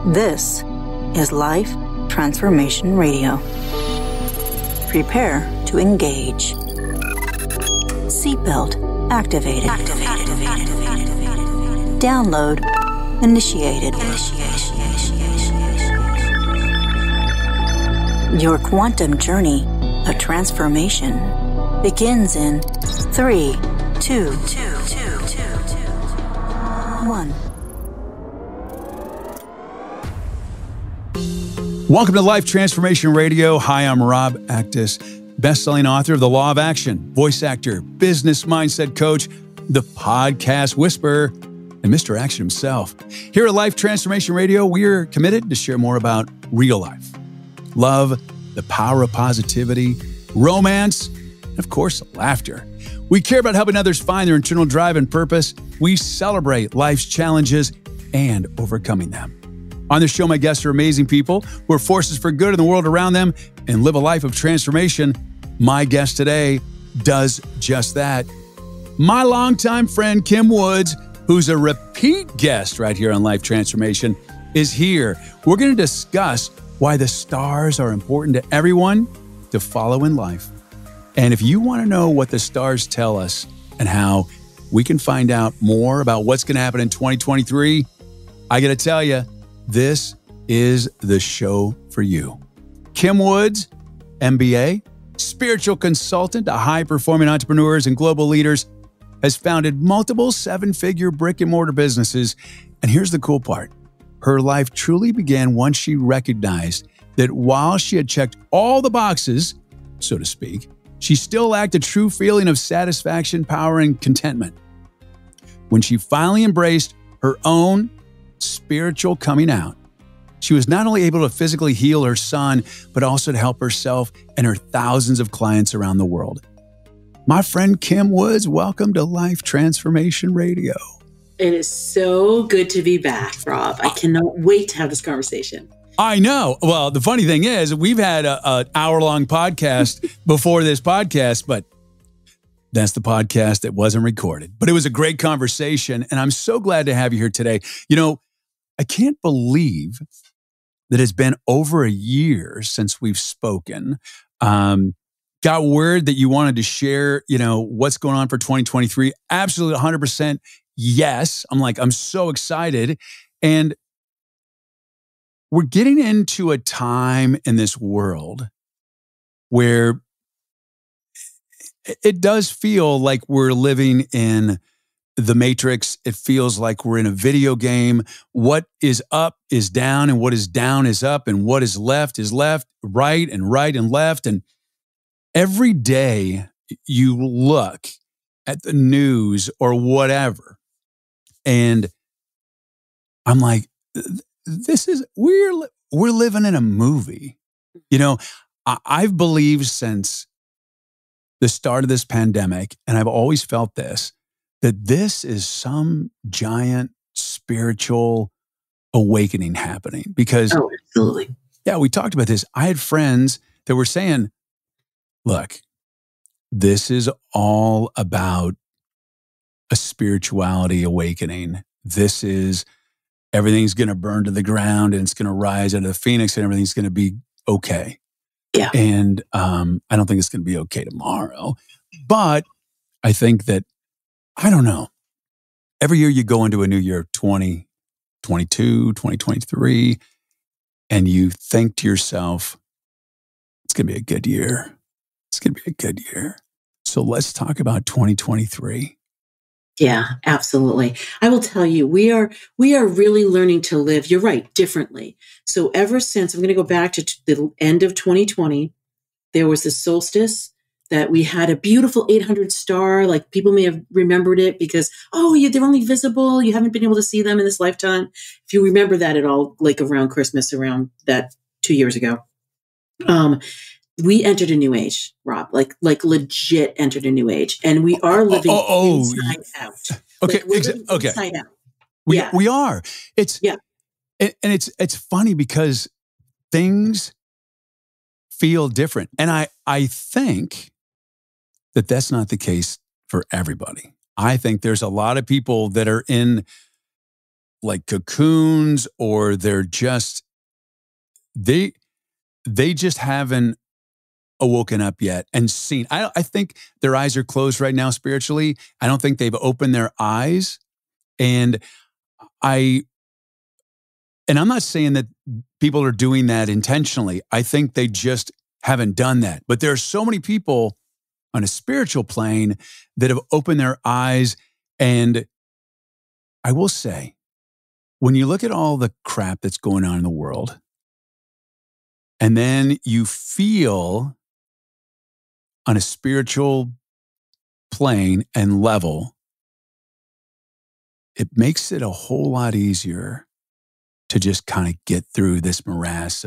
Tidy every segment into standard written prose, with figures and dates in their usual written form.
This is Life Transformation Radio. Prepare to engage. Seatbelt activated. Download initiated. Your quantum journey of transformation begins in 3, 2, 1. Welcome to Life Transformation Radio. Hi, I'm Rob Actis, best-selling author of The Law of Action, voice actor, business mindset coach, the podcast whisperer, and Mr. Action himself. Here at Life Transformation Radio, we're committed to share more about real life, love, the power of positivity, romance, and of course, laughter. We care about helping others find their internal drive and purpose. We celebrate life's challenges and overcoming them. On the show, my guests are amazing people who are forces for good in the world around them and live a life of transformation. My guest today does just that. My longtime friend, Kim Woods, who's a repeat guest right here on Life Transformation, is here. We're going to discuss why the stars are important to everyone to follow in life. And if you want to know what the stars tell us and how we can find out more about what's going to happen in 2023, I got to tell you, this is the show for you. Kim Woods, MBA, spiritual consultant to high-performing entrepreneurs and global leaders, has founded multiple seven-figure brick-and-mortar businesses. And here's the cool part. Her life truly began once she recognized that while she had checked all the boxes, so to speak, she still lacked a true feeling of satisfaction, power, and contentment. When she finally embraced her own spiritual coming out, she was not only able to physically heal her son, but also to help herself and her thousands of clients around the world. My friend Kim Woods, welcome to Life Transformation Radio. It is so good to be back, Rob. I cannot wait to have this conversation. I know. Well, the funny thing is, we've had an hour-long podcast before this podcast, but that's the podcast that wasn't recorded. But it was a great conversation, and I'm so glad to have you here today. You know, I can't believe that it's been over a year since we've spoken. Got word that you wanted to share, what's going on for 2023. Absolutely 100% yes. I'm so excited. And we're getting into a time in this world where it does feel like we're living in the Matrix. It feels like we're in a video game. What is up is down, and what is down is up, and what is left, right and left. And every day you look at the news or whatever, and I'm like, we're living in a movie. I've believed since the start of this pandemic, and I've always felt this, that this is some giant spiritual awakening happening. Because, absolutely. Yeah, we talked about this. I had friends that were saying, look, this is all about a spirituality awakening. This is everything's going to burn to the ground, and it's going to rise out of the phoenix, and everything's going to be okay. Yeah. And I don't think it's going to be okay tomorrow. But I think that, I don't know, every year you go into a new year, 2022, 2023, and you think to yourself, it's going to be a good year. It's going to be a good year. So let's talk about 2023. Yeah, absolutely. I will tell you, we are really learning to live, you're right, differently. So ever since, I'm going to go back to the end of 2020, there was the solstice that we had a beautiful 800 star, like people may have remembered it because, they're only visible. You haven't been able to see them in this lifetime. If you remember that at all, like around Christmas, around that 2 years ago. We entered a new age, Rob, like legit entered a new age. And we are living inside out. Okay. Okay. Inside out. We are. And it's funny because things feel different. And I think that that's not the case for everybody. I think there's a lot of people that are in like cocoons, or they're just, they just haven't awoken up yet and seen. I think their eyes are closed right now spiritually. I don't think they've opened their eyes. And I'm not saying that people are doing that intentionally. I think they just haven't done that. But there are so many people on a spiritual plane that have opened their eyes. And I will say, when you look at all the crap that's going on in the world, and then you feel on a spiritual plane and level, it makes it a whole lot easier to just kind of get through this morass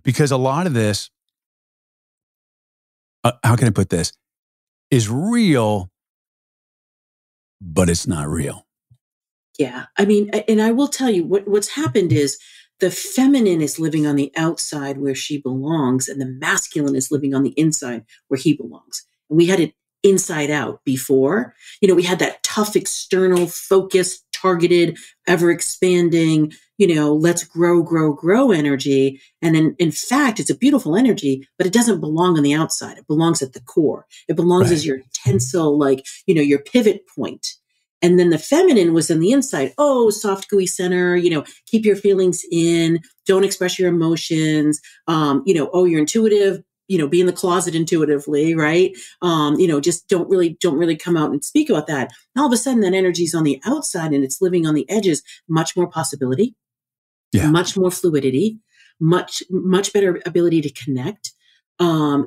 because a lot of this, how can I put this, is real, but it's not real. Yeah. I mean, and I will tell you what's happened is the feminine is living on the outside where she belongs, and the masculine is living on the inside where he belongs. And we had it inside out before. We had that tough, external, focused, targeted, ever expanding, let's grow energy. And in fact, it's a beautiful energy, but it doesn't belong on the outside. It belongs at the core. It belongs as your tensile, your pivot point. And then the feminine was in the inside. Oh, soft, gooey center, keep your feelings in, don't express your emotions. You're intuitive, be in the closet intuitively, right? Just don't really come out and speak about that. And all of a sudden that energy's on the outside and it's living on the edges, much more possibility, much more fluidity, much better ability to connect.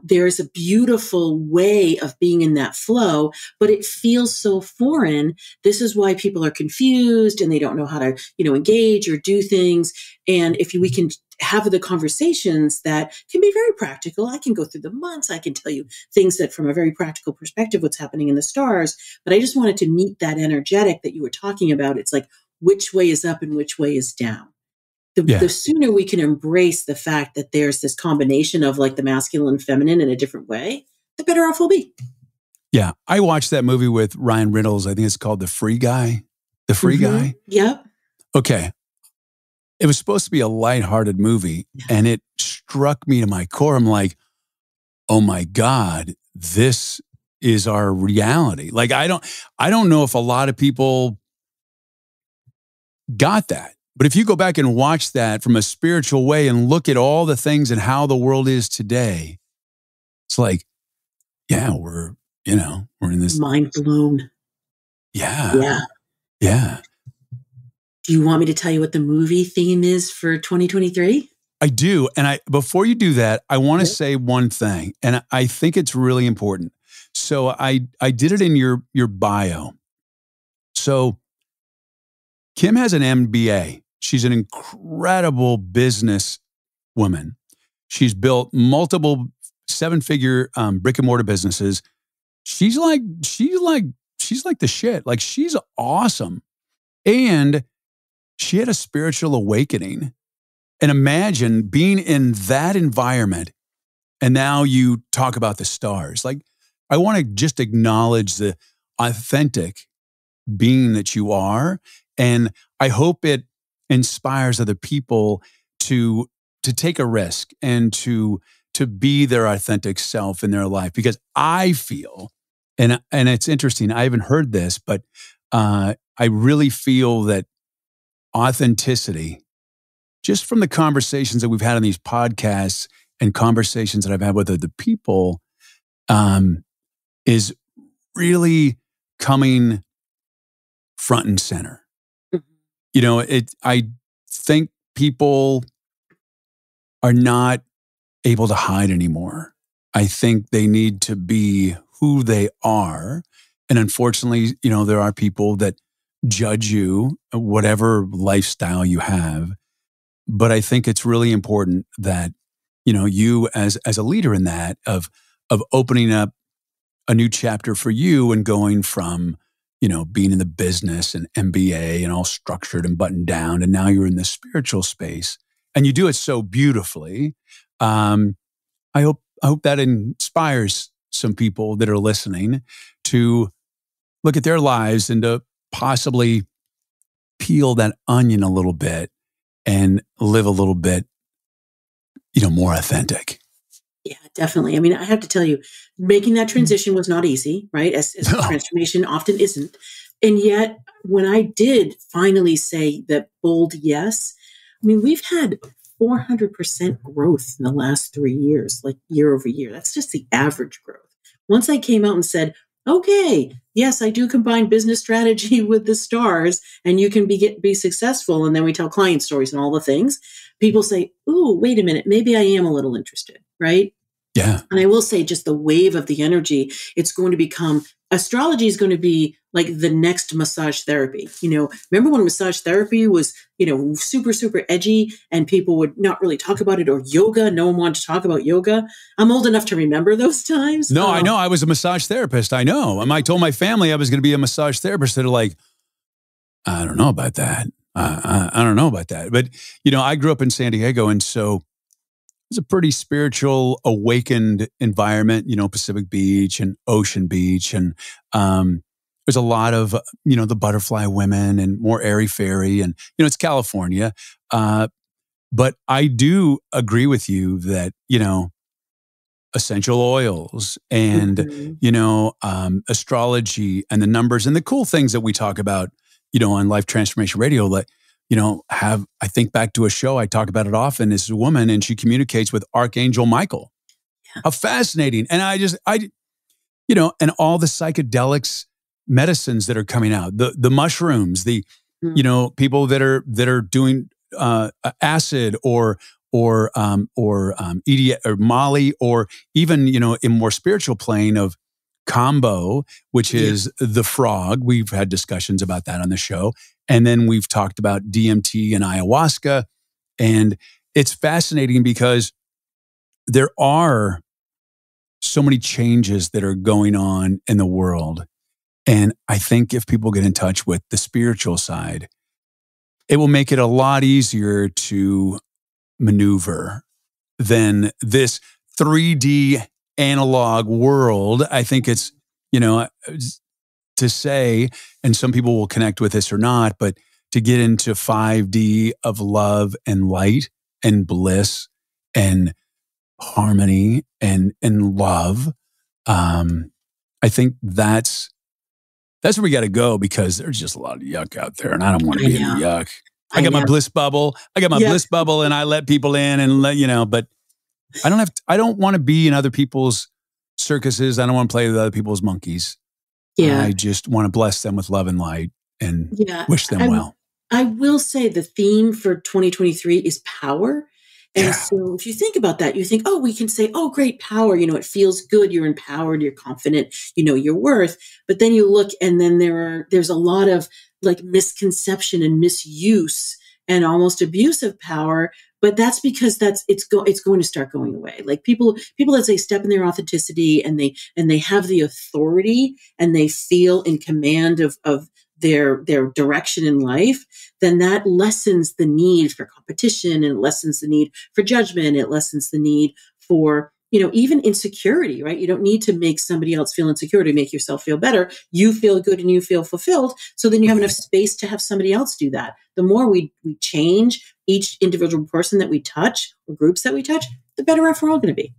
There's a beautiful way of being in that flow, but it feels so foreign. This is why people are confused and they don't know how to, engage or do things. And if we can have the conversations that can be very practical, I can go through the months. I can tell you things that from a very practical perspective, what's happening in the stars, but I just wanted to meet that energetic that you were talking about. It's like, which way is up and which way is down? The sooner we can embrace the fact that there's this combination of like the masculine and feminine in a different way, the better off we'll be. Yeah. I watched that movie with Ryan Reynolds. I think it's called The Free Guy. The Free Guy? Yep. Okay. It was supposed to be a lighthearted movie, and it struck me to my core. I'm like, oh my God, this is our reality. Like, I don't know if a lot of people got that. But if you go back and watch that from a spiritual way and look at all the things and how the world is today, it's like, yeah, we're in this. Mind blown. Yeah. Yeah. Do you want me to tell you what the movie theme is for 2023? I do. And before you do that, I want to say one thing, and I think it's really important. So I did it in your bio. So Kim has an MBA. She's an incredible business woman. She's built multiple 7-figure brick and mortar businesses. She's like the shit. Like, she's awesome. And she had a spiritual awakening. And imagine being in that environment. And now you talk about the stars. Like, I want to just acknowledge the authentic being that you are. And I hope it inspires other people to take a risk and to be their authentic self in their life. Because I feel, and it's interesting, I haven't heard this, but I really feel that authenticity, just from the conversations that we've had on these podcasts and conversations that I've had with other people, is really coming front and center. I think people are not able to hide anymore. I think they need to be who they are. And unfortunately, there are people that judge you, whatever lifestyle you have. But I think it's really important that, you as a leader in that of opening up a new chapter for you and going from, being in the business and MBA and all structured and buttoned down. And now you're in the spiritual space and you do it so beautifully. I hope that inspires some people that are listening to look at their lives and to possibly peel that onion a little bit and live a little bit, more authentic. Yeah, definitely. I mean, I have to tell you, making that transition was not easy, right? As transformation often isn't. And yet, when I did finally say that bold yes, I mean, we've had 400% growth in the last 3 years, like year over year. That's just the average growth. Once I came out and said, okay, yes, I do combine business strategy with the stars, and you can be successful. And then we tell client stories and all the things. People say, ooh, wait a minute, maybe I am a little interested, right? Yeah. And I will say just the wave of the energy, it's going to become, astrology is going to be like the next massage therapy. Remember when massage therapy was, super, super edgy and people would not really talk about it, or yoga, no one wanted to talk about yoga. I'm old enough to remember those times. No, I know. I was a massage therapist. I know. And I told my family I was going to be a massage therapist. They're like, I don't know about that. I don't know about that. But, I grew up in San Diego. And so it was a pretty spiritual, awakened environment, Pacific Beach and Ocean Beach. And there's a lot of, the butterfly women and more airy-fairy. And, it's California. But I do agree with you that, essential oils and, astrology and the numbers and the cool things that we talk about, on Life Transformation Radio, like, I think back to a show, I talk about it often, is a woman and she communicates with Archangel Michael. Yeah. How fascinating. And and all the psychedelics medicines that are coming out, the mushrooms, people that are doing acid or ED or Molly, or even, in more spiritual plane of Combo, which is the frog. We've had discussions about that on the show. And then we've talked about DMT and ayahuasca. And it's fascinating because there are so many changes that are going on in the world. And I think if people get in touch with the spiritual side, it will make it a lot easier to maneuver than this 3D analog world. I think it's, to say, and some people will connect with this or not, but to get into 5D of love and light and bliss and harmony and love, I think that's where we got to go, because there's just a lot of yuck out there, and I don't want to be in the yuck. I got my bliss bubble. Bliss bubble, and I let people in and but I don't want to be in other people's circuses. I don't want to play with other people's monkeys. Yeah. I just want to bless them with love and light and wish them well. I will say the theme for 2023 is power. And so if you think about that, you think, oh, we can say, oh, great power. It feels good. You're empowered. You're confident. You know your worth. But then you look, and then there's a lot of like misconception and misuse and almost abuse of power. But that's because it's going to start going away. Like people that say step in their authenticity and they have the authority and they feel in command of their direction in life, then that lessens the need for competition, and it lessens the need for judgment. It lessens the need for, even insecurity, right? You don't need to make somebody else feel insecure to make yourself feel better. You feel good and you feel fulfilled. So then you have enough space to have somebody else do that. The more we change each individual person that we touch or groups that we touch, the better off we're all going to be.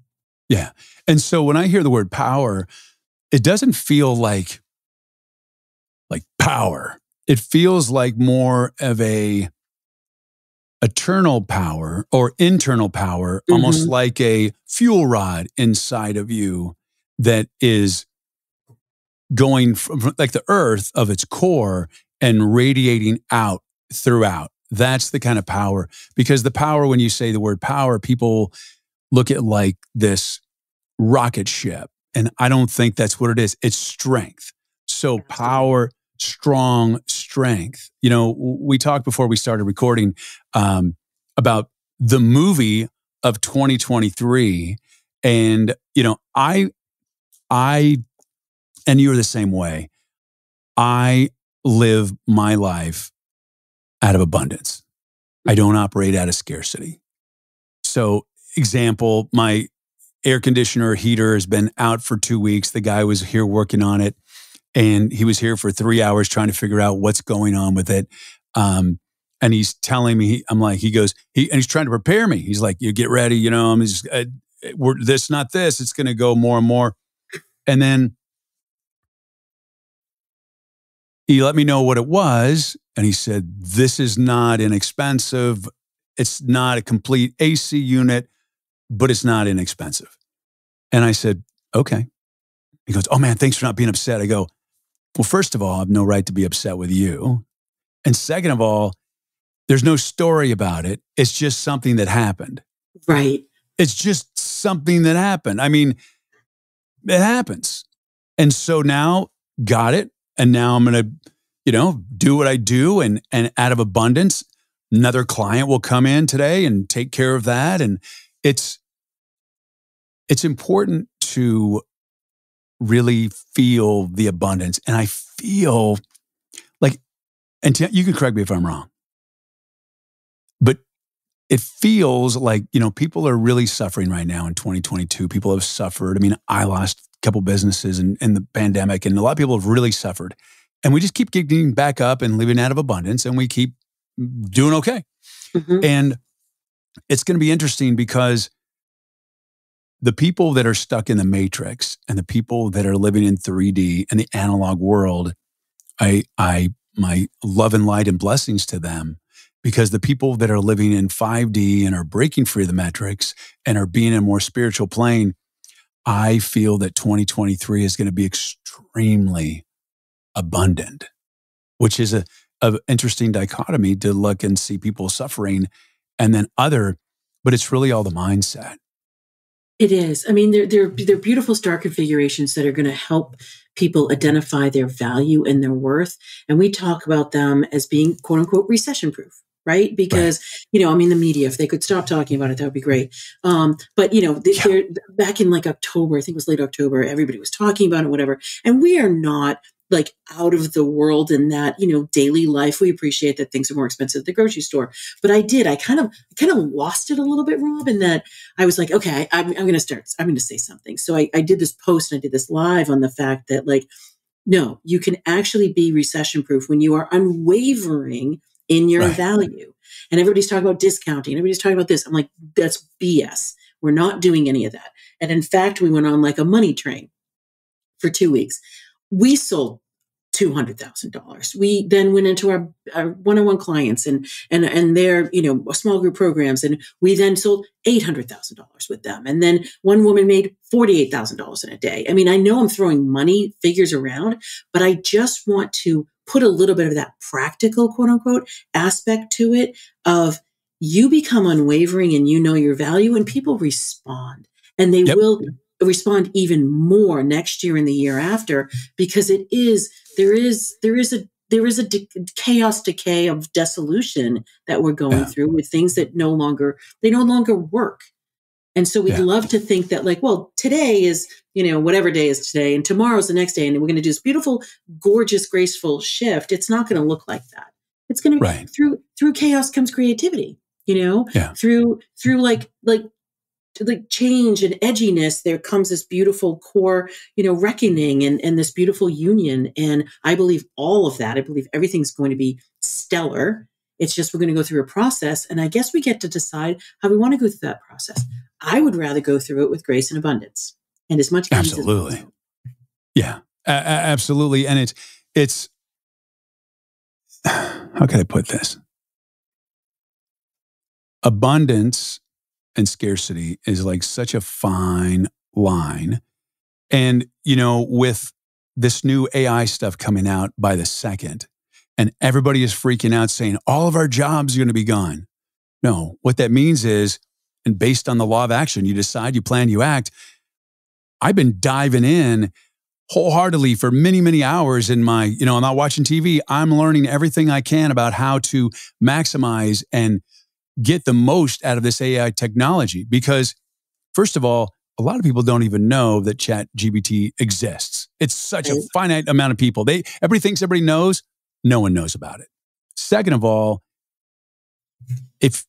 Yeah. And so when I hear the word power, it doesn't feel like power. It feels like more of a eternal power or internal power, almost like a fuel rod inside of you that is going from like the earth of its core and radiating out throughout. That's the kind of power, because the power, when you say the word power, people look at like this rocket ship. And I don't think that's what it is. It's strength. So power, strong strength. We talked before we started recording about the movie of 2023. And, I, and you're the same way. I live my life out of abundance. I don't operate out of scarcity. So, example, my air conditioner heater has been out for 2 weeks. The guy was here working on it, and he was here for 3 hours trying to figure out what's going on with it. And he's telling me, and he's trying to prepare me. He's like, you get ready, I'm just, this, not this. It's going to go more and more. And then he let me know what it was. And he said, this is not inexpensive. It's not a complete AC unit, but it's not inexpensive. And I said, okay. He goes, oh man, thanks for not being upset. I go, well, first of all, I have no right to be upset with you. And second of all, there's no story about it. It's just something that happened. Right. It's just something that happened. I mean, it happens. And so now, got it. And now I'm going to, do what I do. And out of abundance, another client will come in today and take care of that. And it's important to really feel the abundance. And I feel like, and you can correct me if I'm wrong, but it feels like, people are really suffering right now in 2022. People have suffered. I mean, I lost a couple businesses in the pandemic, and a lot of people have really suffered. And we just keep getting back up and living out of abundance, and we keep doing okay. Mm-hmm. And it's going to be interesting because the people that are stuck in the matrix and the people that are living in 3D and the analog world, my love and light and blessings to them, because the people that are living in 5D and are breaking free of the metrics and are being in a more spiritual plane, I feel that 2023 is going to be extremely abundant, which is a interesting dichotomy to look and see people suffering and then but it's really all the mindset. It is. I mean, they're beautiful star configurations that are going to help people identify their value and their worth. And we talk about them as being quote unquote recession proof, right? Because, the media, if they could stop talking about it, that would be great. But they're back in like October, I think it was late October, everybody was talking about it, whatever. And we are not like out of the world in that, daily life. We appreciate that things are more expensive at the grocery store. But I kind of lost it a little bit, Rob, in that I was like, okay, I'm going to say something. So I did this post and I did this live on the fact that no, you can actually be recession proof when you are unwavering in your value. And everybody's talking about discounting. Everybody's talking about this. I'm like, that's BS. We're not doing any of that. And in fact, we went on like a money train for 2 weeks. We sold $200,000. We then went into our one-on-one clients and their, small group programs. And we then sold $800,000 with them. And then one woman made $48,000 in a day. I mean, I know I'm throwing money figures around, but I just want to put a little bit of that practical, quote unquote, aspect to it of you become unwavering and your value and people respond, and they will respond even more next year and the year after, because there is a chaos decay of dissolution that we're going through with things that no longer work. And so we'd love to think that today is, whatever day is today, and tomorrow's the next day, and we're going to do this beautiful, gorgeous, graceful shift. It's not going to look like that. It's going to be through chaos comes creativity, through change and edginess, there comes this beautiful core, reckoning and this beautiful union. And I believe all of that. I believe everything's going to be stellar. It's just we're going to go through a process. And I guess we get to decide how we want to go through that process. I would rather go through it with grace and abundance and as much ease absolutely. As possible. Yeah, absolutely. And it's how can I put this? Abundance and scarcity is like such a fine line. And, with this new AI stuff coming out by the second, and everybody is freaking out saying all of our jobs are going to be gone. No, what that means is, and based on the law of action, you decide, you plan, you act. I've been diving in wholeheartedly for many, many hours in my, I'm not watching TV. I'm learning everything I can about how to maximize and get the most out of this AI technology. Because first of all, a lot of people don't even know that ChatGPT exists. It's such a finite amount of people. Everybody thinks everybody knows. No one knows about it. Second of all, if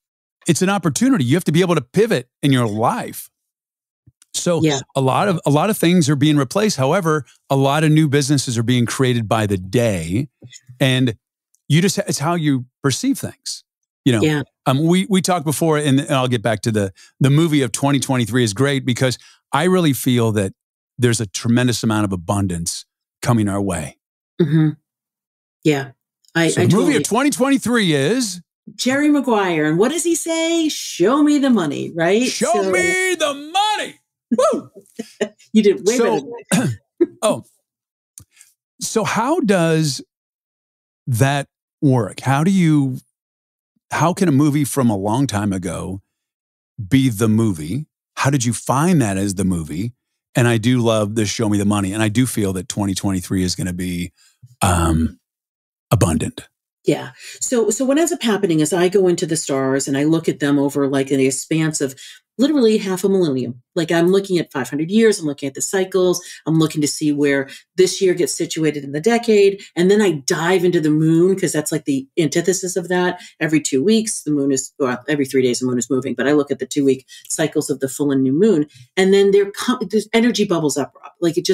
it's an opportunity, you have to be able to pivot in your life. So a lot of things are being replaced. However, a lot of new businesses are being created by the day. And it's how you perceive things. Yeah. We talked before, and I'll get back to the movie of 2023 is great because I really feel that there's a tremendous amount of abundance coming our way. Mm-hmm. Yeah. The movie of 2023 is Jerry Maguire. And what does he say? Show me the money, right? Show me the money. Woo! You did way better than I. So how does that work? How can a movie from a long time ago be the movie? How did you find that as the movie? And I do love this Show Me the Money. And I do feel that 2023 is going to be abundant. Yeah. So what ends up happening is I go into the stars and I look at them over like an expanse of literally half a millennium. Like I'm looking at 500 years, I'm looking at the cycles, I'm looking to see where this year gets situated in the decade. And then I dive into the moon because that's like the antithesis of that. Every 2 weeks, the moon is, well, every 3 days, the moon is moving, but I look at the 2-week cycles of the full and new moon. And then there's energy bubbles up, Rob. Like it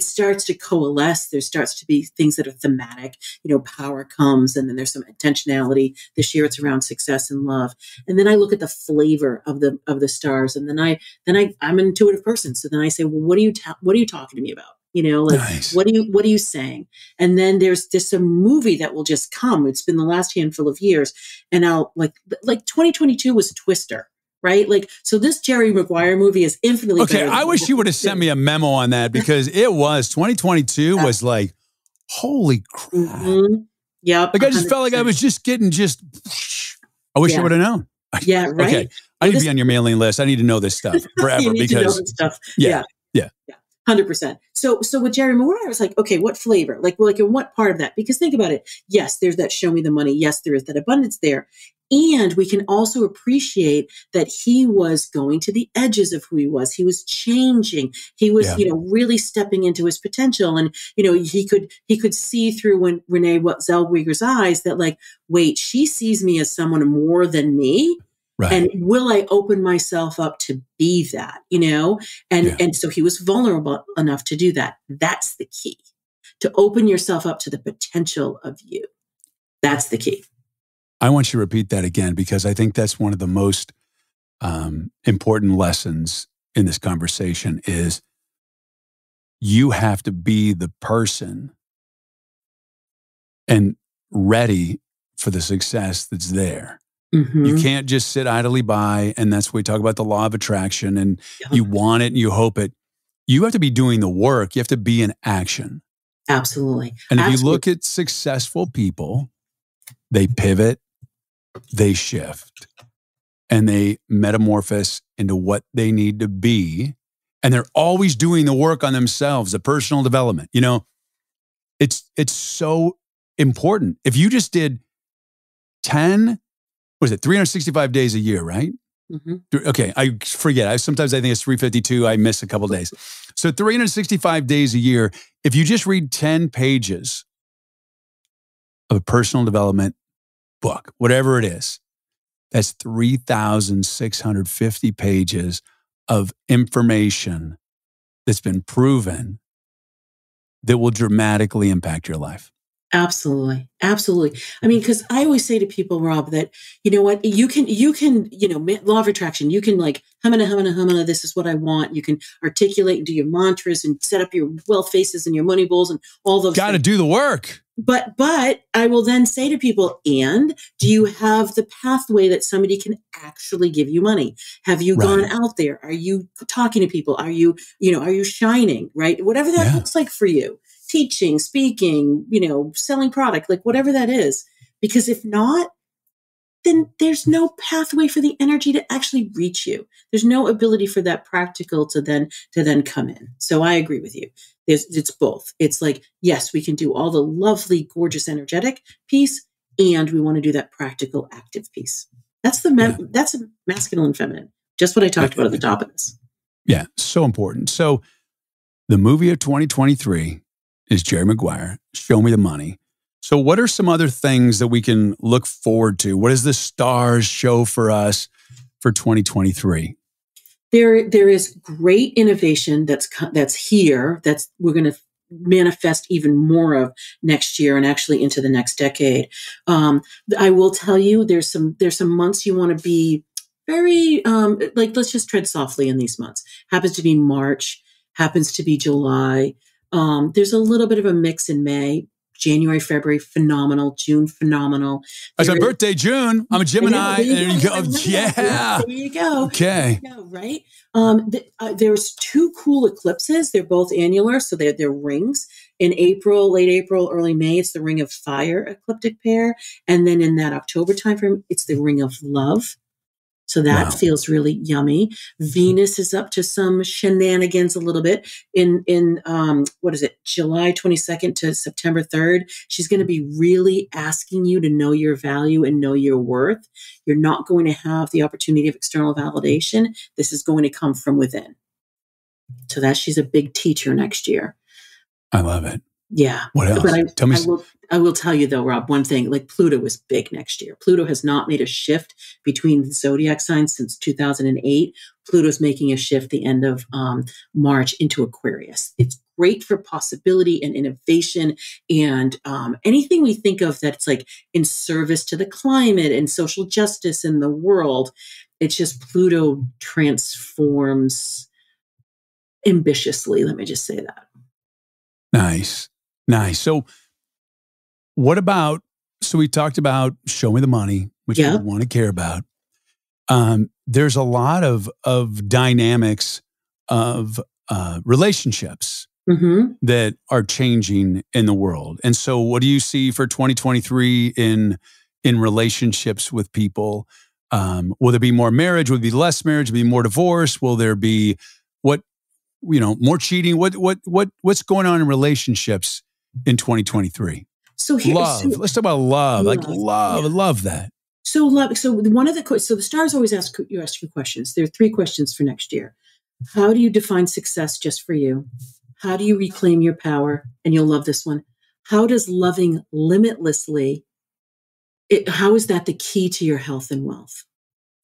starts to coalesce. There starts to be things that are thematic, power comes, and then there's some intentionality. This year it's around success and love. And then I look at the flavor of the stars. And then I'm an intuitive person. So then I say, well, what are you talking to me about? Nice. What are you saying? And then there's a movie that will just come. It's been the last handful of years. And I'll like 2022 was Twister. Right? So this Jerry Maguire movie is infinitely better. I wish you would have sent me a memo on that because it was 2022 was like, holy crap. Mm-hmm. Yep. I just felt like I was just getting I wish I would have known. Yeah. Right. Okay. I need to be on your mailing list. I need to know this stuff forever you need because to know this stuff. Yeah. 100%. So with Jerry Maguire, I was like, okay, what flavor? Like in what part of that? Because think about it. Yes, there's that show me the money. Yes, there is that abundance there. And we can also appreciate that he was going to the edges of who he was. He was changing. He was, really stepping into his potential. And, he could see through when Renee Zellweger's eyes that like, wait, she sees me as someone more than me. Right. And will I open myself up to be that, And so he was vulnerable enough to do that. That's the key, to open yourself up to the potential of you. That's the key. I want you to repeat that again because I think that's one of the most important lessons in this conversation is you have to be the person and ready for the success that's there. Mm-hmm. You can't just sit idly by, and that's where we talk about the law of attraction, and you want it and you hope it. You have to be doing the work. You have to be in action. Absolutely. And if you look at successful people, they pivot, they shift, and they metamorphose into what they need to be. And they're always doing the work on themselves, the personal development. It's so important. If you just did 365 days a year, right? Mm-hmm. Okay, I forget. Sometimes I think it's 352. I miss a couple of days. So 365 days a year, if you just read 10 pages of a personal development book, whatever it is, that's 3,650 pages of information that's been proven that will dramatically impact your life. Absolutely. Absolutely. I mean, because I always say to people, Rob, that, you know what, you can, law of attraction, you can like, humana, this is what I want. You can articulate and do your mantras and set up your wealth faces and your money bowls and all those Got to do the work. But I will then say to people, and do you have the pathway that somebody can actually give you money? Have you gone out there? Are you talking to people? Are you shining, right? Whatever that looks like for you. Teaching, speaking, selling product, like whatever that is. Because if not, then there's no pathway for the energy to actually reach you. There's no ability for that practical to then come in. So I agree with you. It's both. It's like, yes, we can do all the lovely, gorgeous, energetic piece, and we want to do that practical, active piece. That's that's masculine and feminine. Just what I talked about at the top of this. Yeah, so important. So the movie of 2023 is Jerry Maguire, Show Me the Money. So what are some other things that we can look forward to? What does the stars show for us for 2023? There is great innovation that's here. We're going to manifest even more of next year and actually into the next decade. I will tell you, there's some months you want to be very, let's just tread softly in these months. Happens to be March, happens to be July. There's a little bit of a mix in May. January, February, phenomenal. June, phenomenal. It's my birthday, June. I'm a Gemini. There you go. Yeah. There you go. Okay. There you go, right? There's two cool eclipses. They're both annular, so they're rings. In April, late April, early May, it's the Ring of Fire ecliptic pair. And then in that October timeframe, it's the Ring of Love. So that feels really yummy. Venus is up to some shenanigans a little bit in July 22nd to September 3rd. She's going to be really asking you to know your value and know your worth. You're not going to have the opportunity of external validation. This is going to come from within. So she's a big teacher next year. I love it. Yeah. What else? But I will tell you though, Rob, one thing, like Pluto was big next year. Pluto has not made a shift between the zodiac signs since 2008. Pluto's making a shift the end of March into Aquarius. It's great for possibility and innovation and anything we think of that's like in service to the climate and social justice in the world. It's just Pluto transforms ambitiously. Let me just say that. Nice. So what about, so we talked about show me the money, which we want to care about. There's a lot of dynamics of relationships that are changing in the world. And so what do you see for 2023 in relationships with people? Will there be more marriage? Will there be less marriage? Will there be more divorce? Will there be more cheating? What's going on in relationships in 2023? So love. Let's talk about love. Like love. I love that. So love. So the stars always ask you questions. There are 3 questions for next year. How do you define success just for you? How do you reclaim your power? And you'll love this one. How does loving limitlessly, how is that the key to your health and wealth?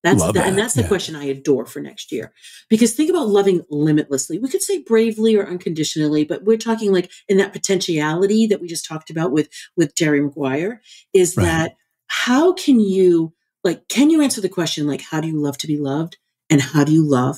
That's the question I adore for next year. Because think about loving limitlessly. We could say bravely or unconditionally, but we're talking like in that potentiality that we just talked about with Jerry Maguire, is that how can you answer the question, like, how do you love to be loved? And how do you love?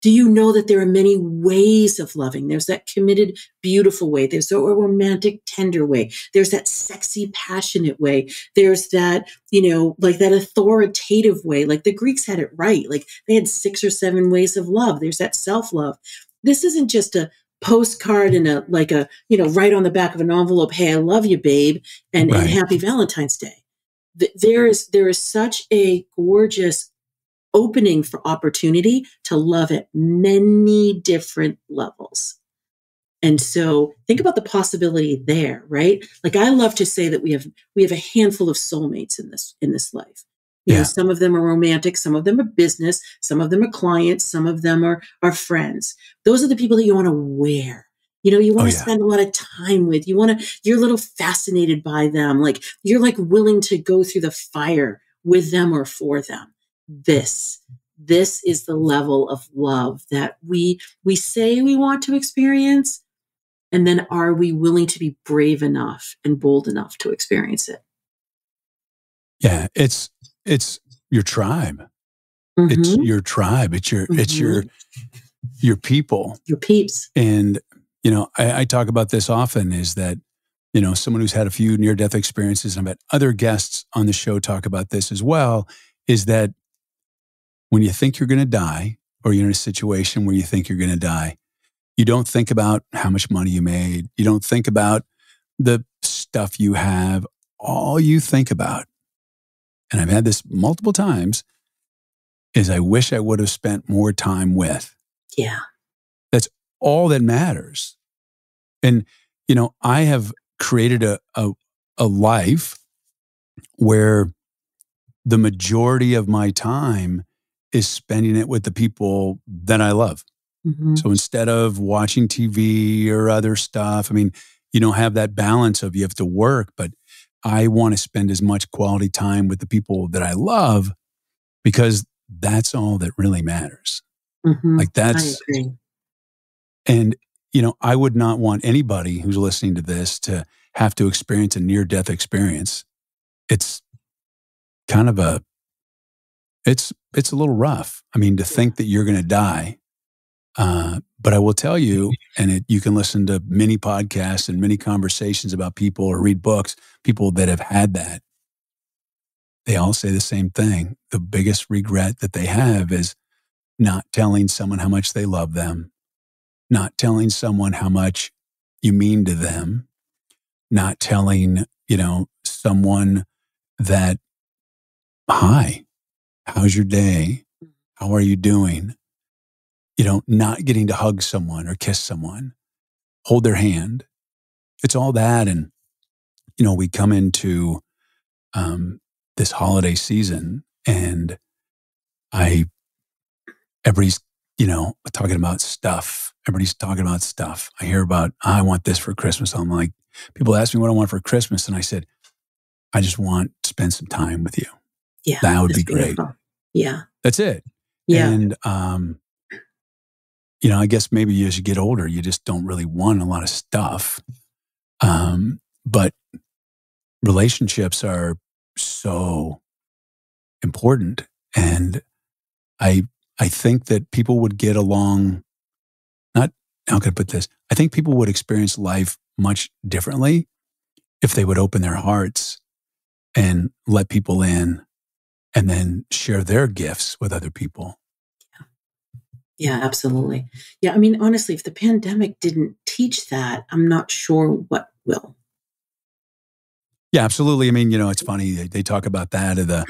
Do you know that there are many ways of loving? There's that committed, beautiful way. There's a romantic, tender way. There's that sexy, passionate way. There's that, that authoritative way. Like the Greeks had it right. Like they had 6 or 7 ways of love. There's that self-love. This isn't just a postcard and right on the back of an envelope. Hey, I love you, babe. And happy Valentine's Day. There is such a gorgeous opening for opportunity to love at many different levels. And so think about the possibility there, right? Like I love to say that we have a handful of soulmates in this life. You know, some of them are romantic, some of them are business, some of them are clients, some of them are friends. Those are the people that you want to wear. You want to spend a lot of time with. You're a little fascinated by them. Like you're like willing to go through the fire with them or for them. This is the level of love that we say we want to experience. And then are we willing to be brave enough and bold enough to experience it? Yeah, it's your tribe. It's your tribe. It's your people. Your peeps. And, I talk about this often is that, someone who's had a few near-death experiences, and I've had other guests on the show talk about this as well, is that when you think you're going to die, or you're in a situation where you think you're going to die, you don't think about how much money you made. You don't think about the stuff you have. All you think about, and I've had this multiple times, is I wish I would have spent more time with. Yeah. That's all that matters. And, I have created a life where the majority of my time is spending it with the people that I love. So instead of watching TV or other stuff, you don't have that balance of you have to work, but I want to spend as much quality time with the people that I love because that's all that really matters. Like that's, I agree. and I would not want anybody who's listening to this to have to experience a near-death experience. It's kind of it's a little rough. I mean, to think that you're going to die. But I will tell you, and you can listen to many podcasts and many conversations about people or read books, people that have had that. They all say the same thing. The biggest regret that they have is not telling someone how much they love them, not telling someone how much you mean to them, not telling, someone that, hi, how's your day? How are you doing? Not getting to hug someone or kiss someone, hold their hand. It's all that. And, we come into this holiday season and everybody's, talking about stuff. Everybody's talking about stuff. I hear about, I want this for Christmas. I'm like, people ask me what I want for Christmas. And I said, I just want to spend some time with you. Yeah. That would be great. Yeah. That's it. Yeah. And, I guess maybe as you get older, you just don't really want a lot of stuff. But relationships are so important. And I think that people would get along, how can I put this? I think people would experience life much differently if they would open their hearts and let people in and then share their gifts with other people. Yeah, absolutely. Yeah, I mean, honestly, if the pandemic didn't teach that, I'm not sure what will. Yeah, absolutely. I mean, it's funny. They talk about that at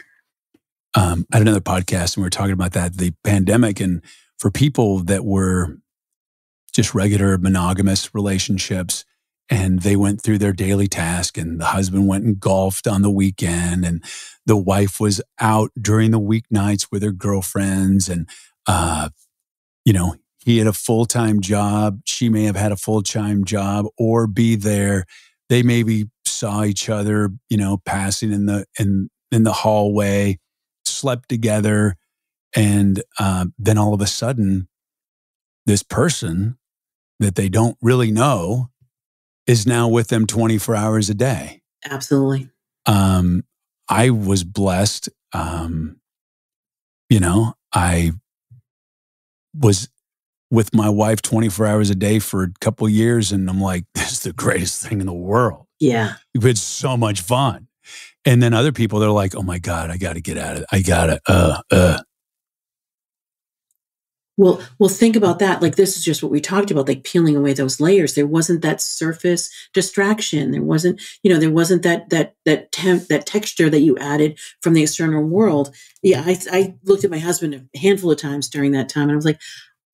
I had another podcast and we were talking about that, the pandemic. And for people that were just regular monogamous relationships and they went through their daily task and the husband went and golfed on the weekend and the wife was out during the weeknights with her girlfriends and, he had a full-time job. She may have had a full-time job or be there. They maybe saw each other, passing in the hallway, slept together. And then all of a sudden, this person that they don't really know is now with them 24 hours a day. Absolutely. I was blessed. I was with my wife 24 hours a day for a couple of years. And I'm like, this is the greatest thing in the world. Yeah. We've had so much fun. And then other people, they're like, oh my God, I got to get out of it. I got to, Well, think about that. Like, this is just what we talked about, like peeling away those layers. There wasn't that surface distraction. There wasn't, there wasn't that texture that you added from the external world. Yeah. I looked at my husband a handful of times during that time and I was like,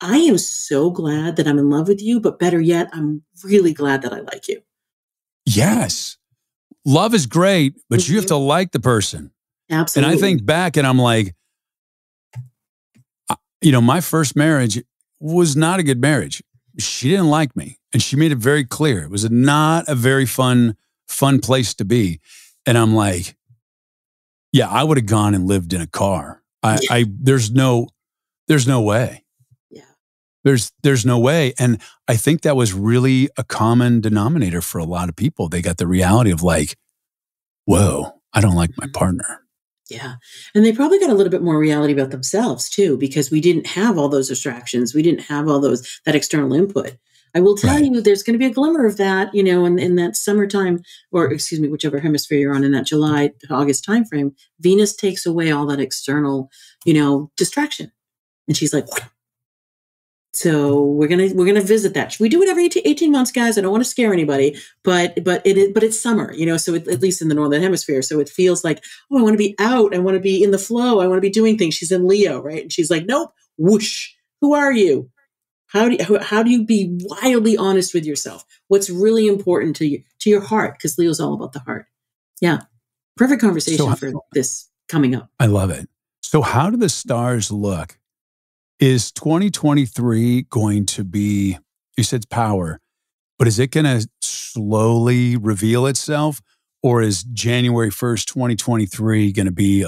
I am so glad that I'm in love with you, but better yet, I'm really glad that I like you. Yes. Love is great, but you have to like the person. Absolutely. And I think back and I'm like, my first marriage was not a good marriage. She didn't like me. And she made it very clear. It was not a very fun place to be. And I'm like, yeah, I would have gone and lived in a car. There's no way. Yeah. There's no way. And I think that was really a common denominator for a lot of people. They got the reality of like, whoa, I don't like my partner. Yeah. And they probably got a little bit more reality about themselves too, because we didn't have all those distractions. We didn't have all that external input. I will tell you, there's going to be a glimmer of that, in that summertime, or excuse me, whichever hemisphere you're on, in that July, August timeframe. Venus takes away all that external, distraction. And she's like, what? So we're gonna visit that. We do it every 18 months, guys. I don't want to scare anybody, but it's summer, so at least in the northern hemisphere. So it feels like, oh, I want to be out. I want to be in the flow. I want to be doing things. She's in Leo, right? And she's like, nope, whoosh. Who are you? How do you be wildly honest with yourself? What's really important to your heart? Because Leo's all about the heart. Yeah, perfect conversation for this coming up. I love it. So how do the stars look? Is 2023 going to be, you said power, but is it going to slowly reveal itself? Or is January 1st, 2023 going to be,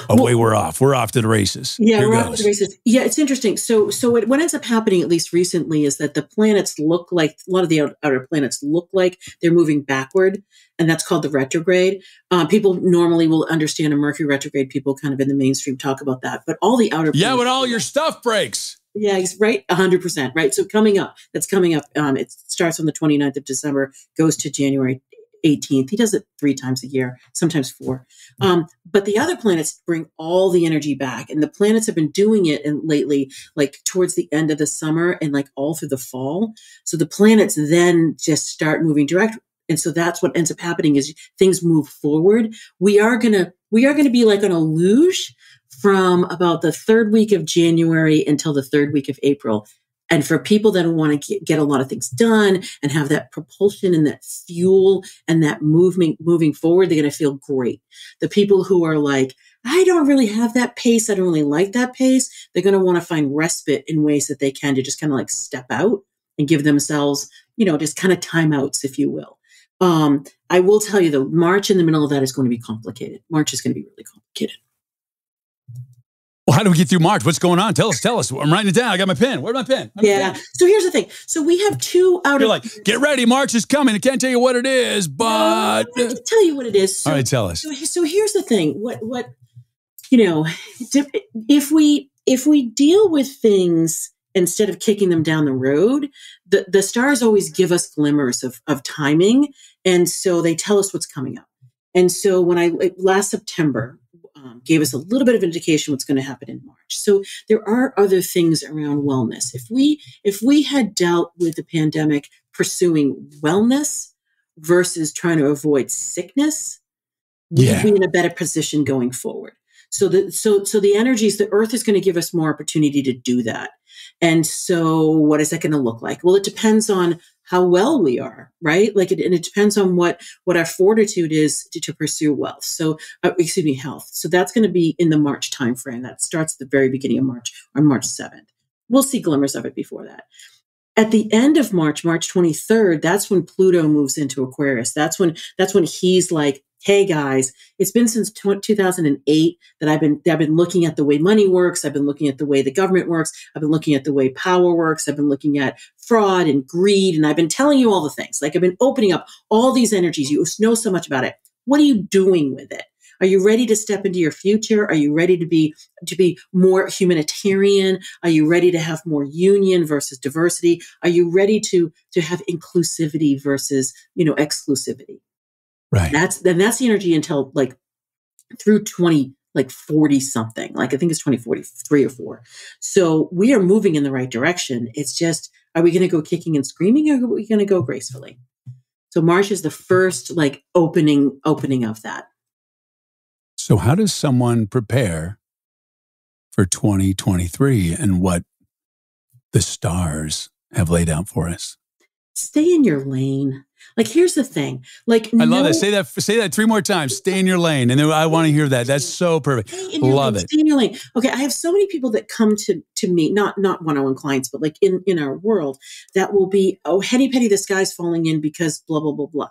Away we're off. We're off to the races. Yeah, Here we're goes. off to the races. Yeah, it's interesting. So what ends up happening, at least recently, is that the planets look like, a lot of the outer planets look like they're moving backward, and that's called the retrograde. People normally will understand a Mercury retrograde. People kind of in the mainstream talk about that, but all the outer planets, when all your stuff breaks. Yeah, he's right. 100%. Right. So that's coming up. It starts on the 29th of December, goes to January 18th. He does it 3 times a year, sometimes 4. But the other planets bring all the energy back, and the planets have been doing it lately, like towards the end of the summer and like all through the fall. So the planets then just start moving direct. And so that's what ends up happening is things move forward. We are going to be like on a luge from about the 3rd week of January until the 3rd week of April. And for people that want to get a lot of things done and have that propulsion and that fuel and that moving forward, they're going to feel great. The people who are like, I don't really have that pace, I don't really like that pace, they're going to want to find respite in ways that they can to just kind of like step out and give themselves, just kind of timeouts, if you will. I will tell you though, March in the middle of that is going to be complicated. March is going to be really complicated. Well, how do we get through March? What's going on? Tell us. I'm writing it down. I got my pen. Where's my pen? Yeah. So here's the thing. So we have 2 outer. You're like, get ready. March is coming. I can't tell you what it is, but I can tell you what it is. So, all right, tell us. So here's the thing. What if we deal with things instead of kicking them down the road, the stars always give us glimmers of timing, and so they tell us what's coming up. And so when last September gave us a little bit of indication what's going to happen in March. So there are other things around wellness. If we had dealt with the pandemic pursuing wellness versus trying to avoid sickness, we'd be in a better position going forward. So the energies, the earth is going to give us more opportunity to do that. And so what is that going to look like? Well, it depends on how well we are, right? And it depends on what our fortitude is to pursue wealth. So, health. So that's going to be in the March timeframe. That starts at the very beginning of March, on March 7th. We'll see glimmers of it before that. At the end of March 23rd, that's when Pluto moves into Aquarius. That's when he's like, hey guys, it's been since 2008 that I've been looking at the way money works. I've been looking at the way the government works. I've been looking at the way power works. I've been looking at fraud and greed. And I've been telling you all the things. Like I've been opening up all these energies. You know so much about it. What are you doing with it? Are you ready to step into your future? Are you ready to be more humanitarian? Are you ready to have more union versus diversity? Are you ready to have inclusivity versus, exclusivity? Right. That's the energy until like through 40 something. Like I think it's 2043 or 4. So we are moving in the right direction. It's just, are we going to go kicking and screaming, or are we going to go gracefully? So March is the first like opening of that. So how does someone prepare for 2023 and what the stars have laid out for us? Stay in your lane. Like, here's the thing. Like, I love that. Say that 3 more times. Stay in your lane. And then I want to hear that. That's so perfect. Love it. Stay in your lane. Okay. I have so many people that come to me, not one-on-one clients, but like in our world, that will be, oh, henny penny, the sky's falling in because blah, blah, blah, blah.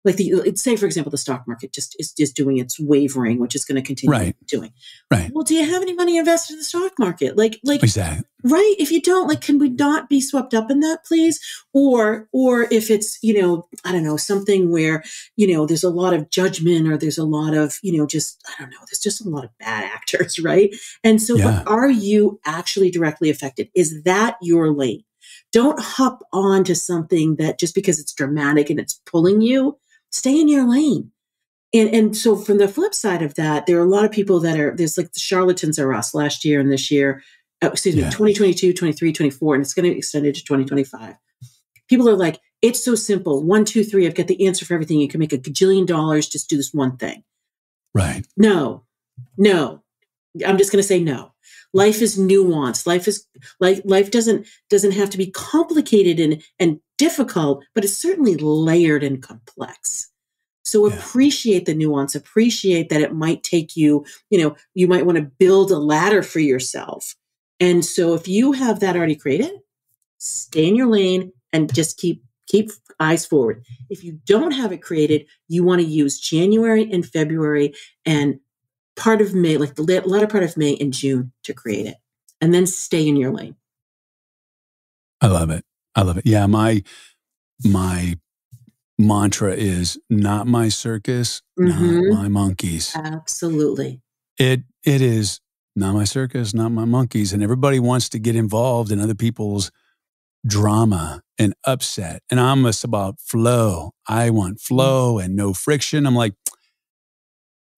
Like say, for example, the stock market is just doing its wavering, which is going to continue doing. Right. Well, do you have any money invested in the stock market? Like exactly. Right. If you don't, like, can we not be swept up in that, please? Or if it's, I don't know, something where, there's a lot of judgment, or there's a lot of, there's just a lot of bad actors. Right. And so, but are you actually directly affected? Is that your lane? Don't hop on to something that just because it's dramatic and it's pulling you. Stay in your lane. And so from the flip side of that, there are a lot of people there's like the charlatans are us last year and this year, 2022, 23, 24, and it's going to be extended to 2025. People are like, it's so simple. 1, 2, 3, I've got the answer for everything. You can make $1 gajillion. Just do this one thing. Right. No. I'm just going to say no. Life is nuanced. Life doesn't have to be complicated and difficult, but it's certainly layered and complex. So appreciate the nuance, appreciate that it might take you, you might want to build a ladder for yourself. And so if you have that already created, stay in your lane and just keep eyes forward. If you don't have it created, you want to use January and February and part of May, like the latter part of May and June to create it, and then stay in your lane. I love it. I love it. Yeah, my mantra is not my circus, not my monkeys. Absolutely. It is not my circus, not my monkeys. And everybody wants to get involved in other people's drama and upset. And I'm about flow. I want flow and no friction. I'm like,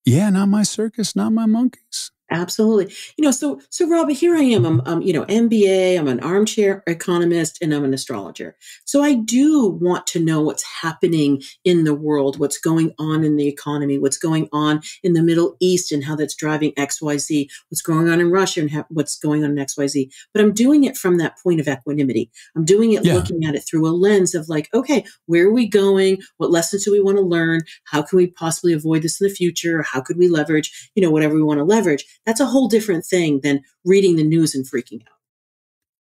yeah, not my circus, not my monkeys. Absolutely. So Rob, here I am. I'm MBA, I'm an armchair economist, and I'm an astrologer. So I do want to know what's happening in the world, what's going on in the economy, what's going on in the Middle East and how that's driving XYZ, what's going on in Russia and what's going on in XYZ. But I'm doing it from that point of equanimity. I'm doing it looking at it through a lens of like, okay, where are we going? What lessons do we want to learn? How can we possibly avoid this in the future? How could we leverage, whatever we want to leverage? That's a whole different thing than reading the news and freaking out.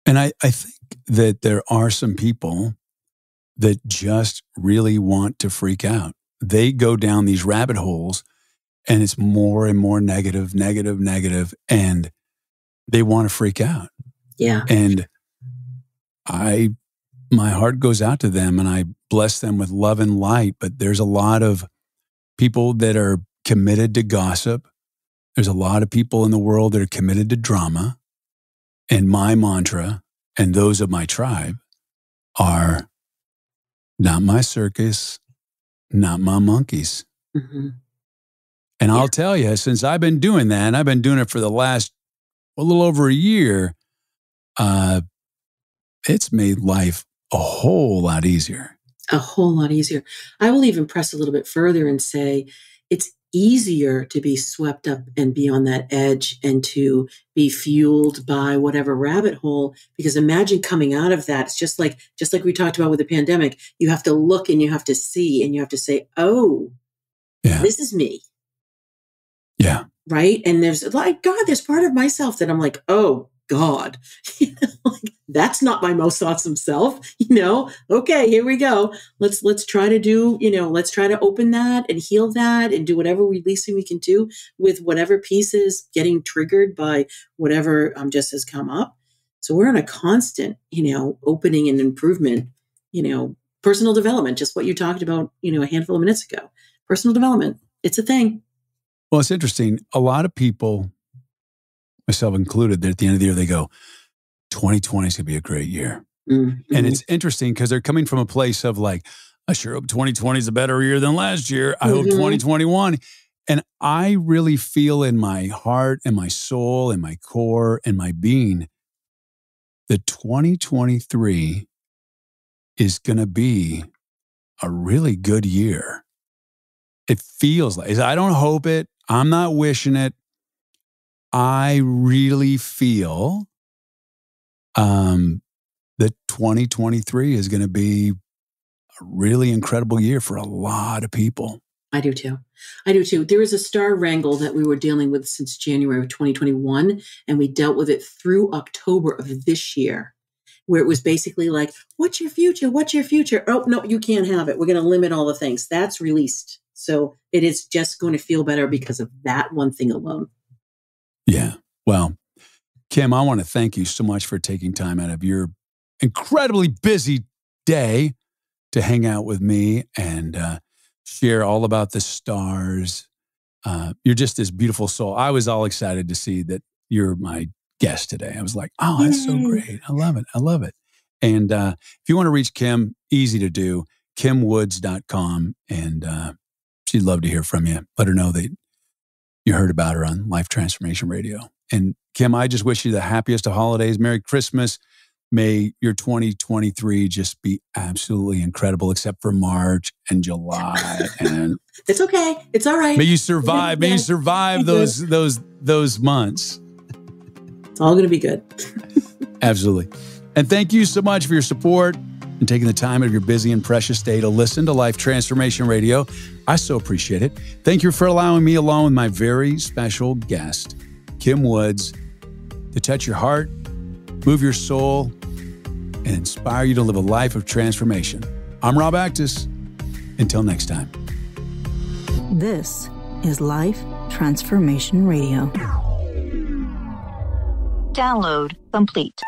And I think that there are some people that just really want to freak out. They go down these rabbit holes and it's more and more negative, and they want to freak out. Yeah. And my heart goes out to them and I bless them with love and light. But there's a lot of people that are committed to gossip. There's a lot of people in the world that are committed to drama. And my mantra and those of my tribe are not my circus, not my monkeys. Mm-hmm. And I'll tell you, since I've been doing that, and I've been doing it for the last a little over a year, it's made life a whole lot easier. A whole lot easier. I will even press a little bit further and say it's easier to be swept up and be on that edge and to be fueled by whatever rabbit hole, because imagine coming out of that. It's just like we talked about with the pandemic, you have to look and you have to see and you have to say, oh, this is me. Yeah. Right. And there's like, God, there's part of myself that I'm like, oh God, like, that's not my most awesome self, okay, here we go. Let's try to do, let's try to open that and heal that and do whatever releasing we can do with whatever piece is getting triggered by whatever just has come up. So we're in a constant, opening and improvement, personal development, just what you talked about, a handful of minutes ago. Personal development, it's a thing. Well, it's interesting. A lot of people, myself included, that at the end of the year, they go, 2020 is going to be a great year. Mm-hmm. And it's interesting because they're coming from a place of like, I sure hope 2020 is a better year than last year. I hope 2021. And I really feel in my heart and my soul and my core and my being that 2023 is going to be a really good year. It feels like, I don't hope it. I'm not wishing it. I really feel that 2023 is going to be a really incredible year for a lot of people. I do too. There is a star wrangle that we were dealing with since January of 2021, and we dealt with it through October of this year, where it was basically like, what's your future? What's your future? Oh, no, you can't have it. We're going to limit all the things. That's released. So it is just going to feel better because of that one thing alone. Yeah. Well, Kim, I want to thank you so much for taking time out of your incredibly busy day to hang out with me and share all about the stars. You're just this beautiful soul. I was all excited to see that you're my guest today. I was like, oh, that's so great. I love it. And if you want to reach Kim, easy to do, kimwoods.com. And she'd love to hear from you. Let her know that you heard about her on Life Transformation Radio. And Kim, I just wish you the happiest of holidays. Merry Christmas. May your 2023 just be absolutely incredible, except for March and July. And it's okay. It's all right. May you survive. May you survive those months. It's all going to be good. Absolutely. And thank you so much for your support and taking the time out of your busy and precious day to listen to Life Transformation Radio. I so appreciate it. Thank you for allowing me, along with my very special guest, Kim Woods, to touch your heart, move your soul, and inspire you to live a life of transformation. I'm Rob Actis. Until next time. This is Life Transformation Radio. Download complete.